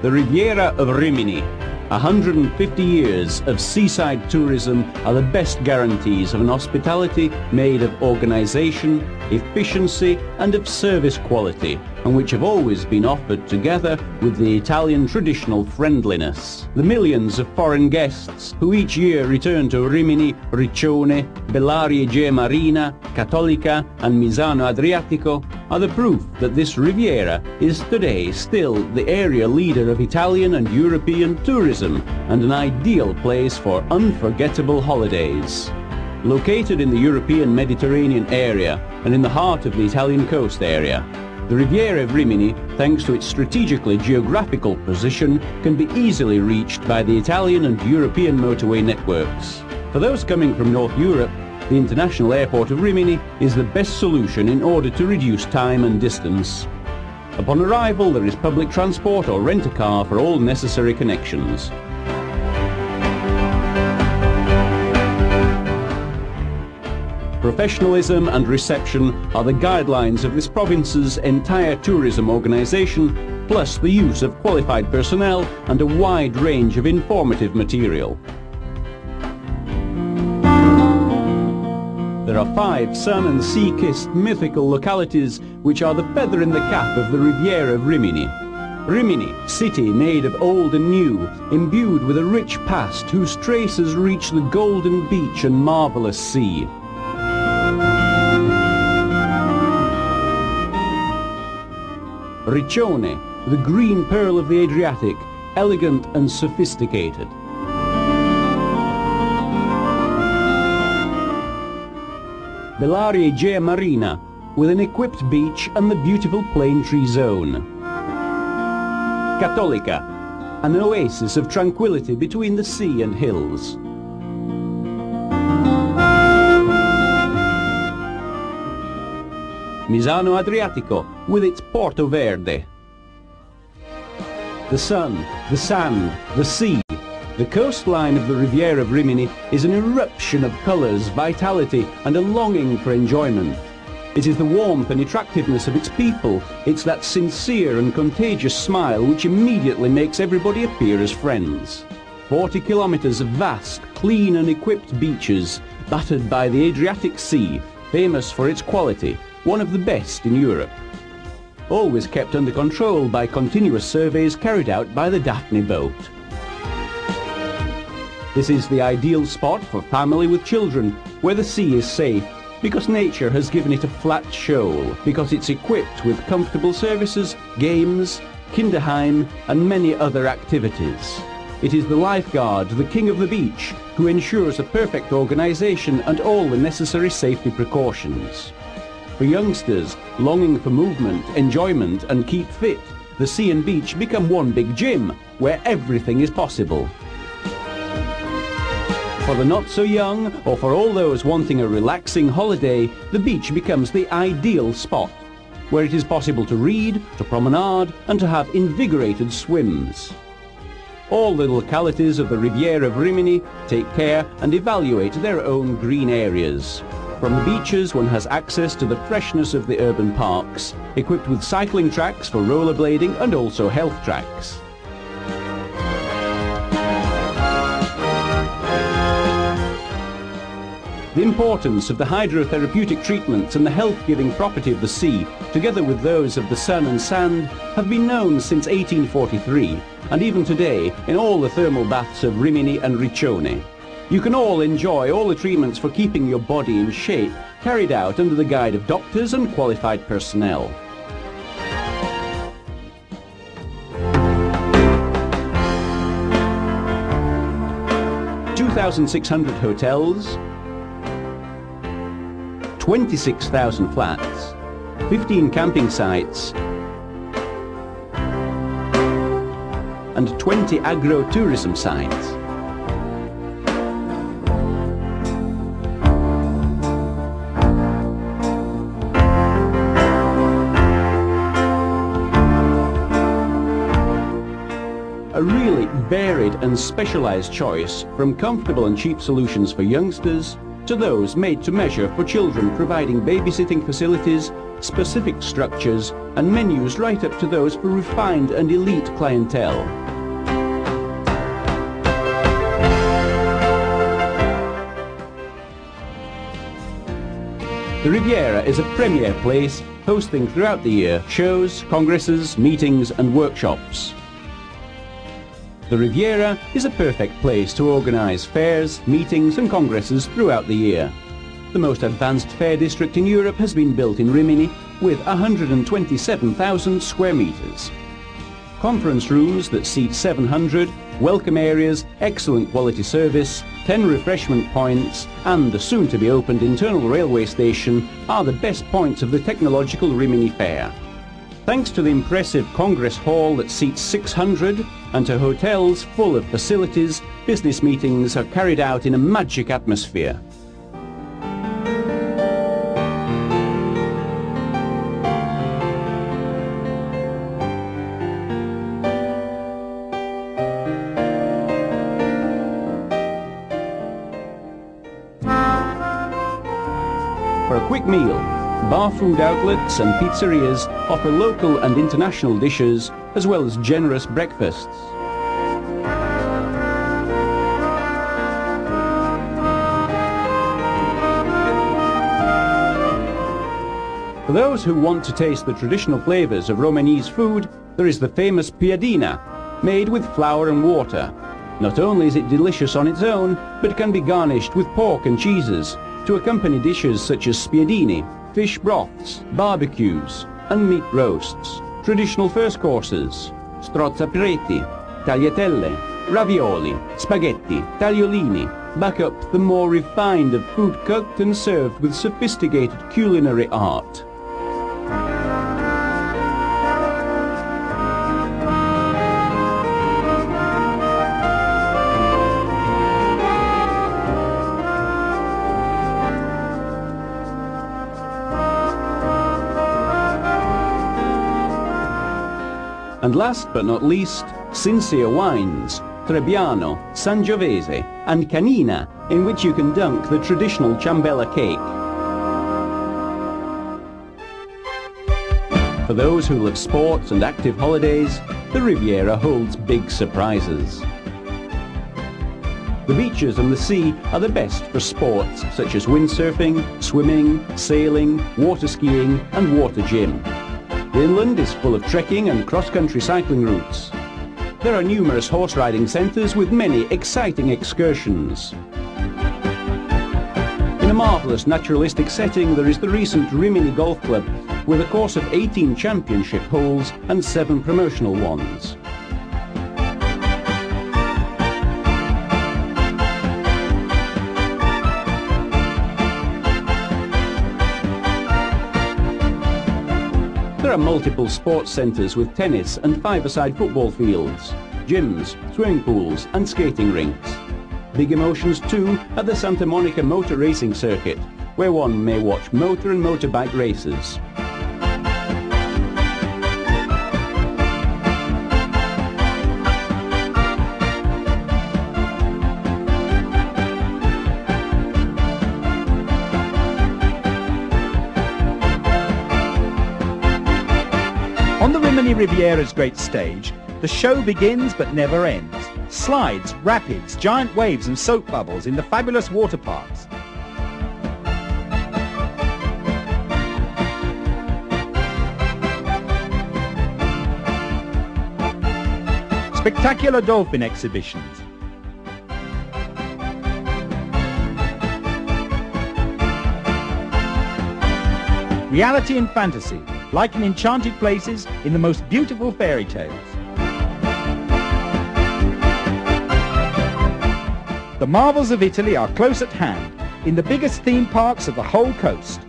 The Riviera of Rimini. 150 years of seaside tourism are the best guarantees of an hospitality made of organisation, efficiency and of service quality, and which have always been offered together with the Italian traditional friendliness. The millions of foreign guests who each year return to Rimini, Riccione, Bellaria Egea Marina, Cattolica and Misano Adriatico are the proof that this Riviera is today still the area leader of Italian and European tourism and an ideal place for unforgettable holidays. Located in the European Mediterranean area and in the heart of the Italian coast area, the Riviera of Rimini, thanks to its strategically geographical position, can be easily reached by the Italian and European motorway networks. For those coming from North Europe, the international airport of Rimini is the best solution in order to reduce time and distance. Upon arrival, there is public transport or rent a car for all necessary connections. Professionalism and reception are the guidelines of this province's entire tourism organisation, plus the use of qualified personnel and a wide range of informative material. There are 5 sun and sea-kissed mythical localities which are the feather in the cap of the Riviera of Rimini. Rimini, city made of old and new, imbued with a rich past whose traces reach the golden beach and marvellous sea. Riccione, the green pearl of the Adriatic, elegant and sophisticated. Bellaria Egea Marina, with an equipped beach and the beautiful plane tree zone. Cattolica, an oasis of tranquility between the sea and hills. Misano Adriatico, with its Porto Verde. The sun, the sand, the sea. The coastline of the Riviera of Rimini is an eruption of colours, vitality and a longing for enjoyment. It is the warmth and attractiveness of its people. It's that sincere and contagious smile which immediately makes everybody appear as friends. 40 kilometres of vast, clean and equipped beaches, battered by the Adriatic Sea, famous for its quality, one of the best in Europe. Always kept under control by continuous surveys carried out by the Daphne boat. This is the ideal spot for family with children, where the sea is safe, because nature has given it a flat shoal, because it's equipped with comfortable services, games, kinderheim and many other activities. It is the lifeguard, the king of the beach, who ensures a perfect organisation and all the necessary safety precautions. For youngsters longing for movement, enjoyment and keep fit, the sea and beach become one big gym, where everything is possible. For the not-so-young, or for all those wanting a relaxing holiday, the beach becomes the ideal spot, where it is possible to read, to promenade, and to have invigorated swims. All the localities of the Riviera of Rimini take care and evaluate their own green areas. From the beaches, one has access to the freshness of the urban parks, equipped with cycling tracks for rollerblading and also health tracks. The importance of the hydrotherapeutic treatments and the health-giving property of the sea, together with those of the sun and sand, have been known since 1843, and even today in all the thermal baths of Rimini and Riccione. You can all enjoy all the treatments for keeping your body in shape, carried out under the guide of doctors and qualified personnel. (2,600 hotels, 26,000 flats, 15 camping sites and 20 agro-tourism sites. A really varied and specialised choice, from comfortable and cheap solutions for youngsters to those made to measure for children, providing babysitting facilities, specific structures and menus right up to those for refined and elite clientele. The Riviera is a premier place, hosting throughout the year shows, congresses, meetings and workshops. The Riviera is a perfect place to organise fairs, meetings and congresses throughout the year. The most advanced fair district in Europe has been built in Rimini with 127,000 square metres. Conference rooms that seat 700, welcome areas, excellent quality service, 10 refreshment points and the soon-to-be-opened internal railway station are the best points of the technological Rimini Fair. Thanks to the impressive Congress Hall that seats 600 and to hotels full of facilities, business meetings are carried out in a magic atmosphere. For a quick meal, bar food outlets and pizzerias offer local and international dishes as well as generous breakfasts. For those who want to taste the traditional flavours of Romagnese food, there is the famous piadina, made with flour and water. Not only is it delicious on its own, but can be garnished with pork and cheeses to accompany dishes such as spiedini, fish broths, barbecues and meat roasts. Traditional first courses, strozzapreti, tagliatelle, ravioli, spaghetti, tagliolini, back up the more refined of food cooked and served with sophisticated culinary art. And last but not least, sincere wines, Trebbiano, Sangiovese and Canina, in which you can dunk the traditional ciambella cake. For those who love sports and active holidays, the Riviera holds big surprises. The beaches and the sea are the best for sports such as windsurfing, swimming, sailing, water skiing and water gym. The inland is full of trekking and cross-country cycling routes. There are numerous horse riding centres with many exciting excursions. In a marvellous naturalistic setting there is the recent Rimini Golf Club with a course of 18 championship holes and 7 promotional ones. There are multiple sports centres with tennis and five-a-side football fields, gyms, swimming pools and skating rinks. Big emotions too at the Santa Monica Motor Racing Circuit, where one may watch motor and motorbike races. On the Rimini Riviera's great stage, the show begins but never ends. Slides, rapids, giant waves and soap bubbles in the fabulous water parks. Spectacular dolphin exhibitions. Reality and fantasy, like in enchanted places in the most beautiful fairy tales. The marvels of Italy are close at hand, in the biggest theme parks of the whole coast.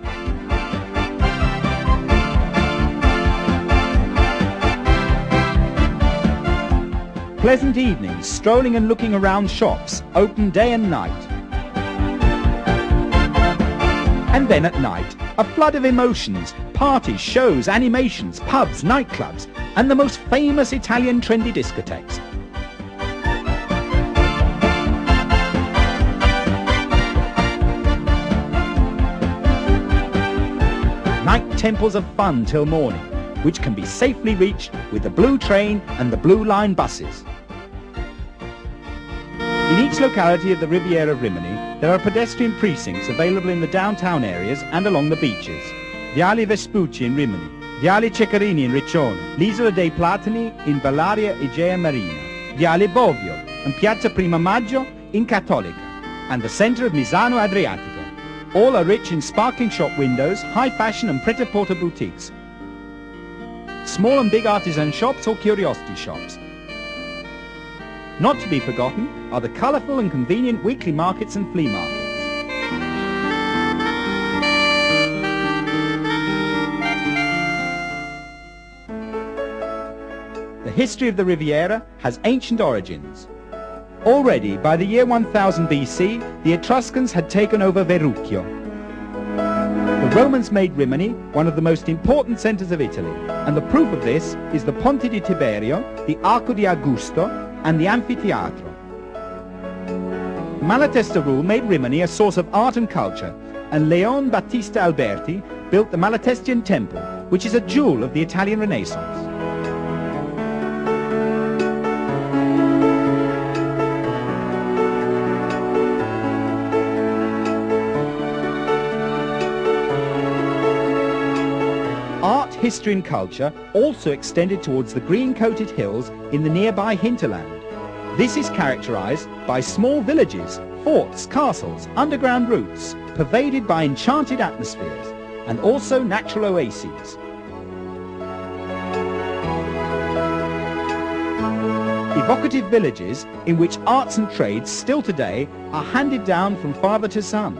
Pleasant evenings, strolling and looking around shops, open day and night. And then at night, a flood of emotions, parties, shows, animations, pubs, nightclubs, and the most famous Italian trendy discotheques. night temples of fun till morning, which can be safely reached with the Blue Train and the Blue Line buses. In each locality of the Riviera of Rimini, there are pedestrian precincts available in the downtown areas and along the beaches. Viale Vespucci in Rimini, Viale Ceccarini in Riccione, l'Isola dei Platani in Bellaria Egea Marina, Viale Bovio and Piazza Prima Maggio in Cattolica, and the centre of Misano Adriatico. All are rich in sparkling shop windows, high fashion and pret-a-porter boutiques, small and big artisan shops or curiosity shops. Not to be forgotten are the colourful and convenient weekly markets and flea markets. The history of the Riviera has ancient origins. Already, by the year 1000 BC, the Etruscans had taken over Verrucchio. The Romans made Rimini one of the most important centres of Italy, and the proof of this is the Ponte di Tiberio, the Arco di Augusto, and the Amphitheatro. Malatesta rule made Rimini a source of art and culture, and Leon Battista Alberti built the Malatestian Temple, which is a jewel of the Italian Renaissance. Art, history and culture also extended towards the green-coated hills in the nearby hinterland. This is characterized by small villages, forts, castles, underground routes, pervaded by enchanted atmospheres, and also natural oases. Evocative villages in which arts and trades still today are handed down from father to son.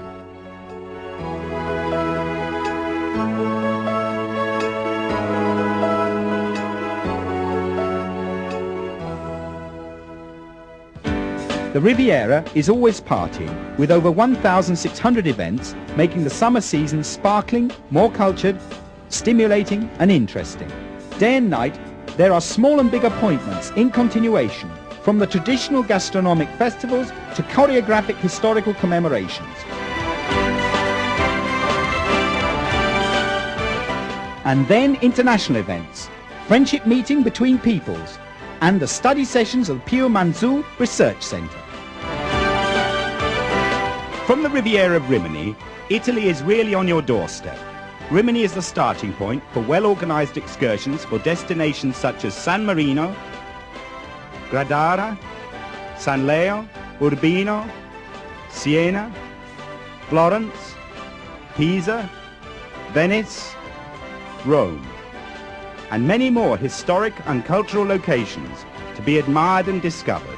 The Riviera is always partying, with over 1,600 events, making the summer season sparkling, more cultured, stimulating and interesting. Day and night, there are small and big appointments in continuation, from the traditional gastronomic festivals to choreographic historical commemorations. And then international events, friendship meeting between peoples, and the study sessions of Pio Manzù Research Centre. From the Riviera of Rimini, Italy is really on your doorstep. Rimini is the starting point for well-organised excursions for destinations such as San Marino, Gradara, San Leo, Urbino, Siena, Florence, Pisa, Venice, Rome, and many more historic and cultural locations to be admired and discovered.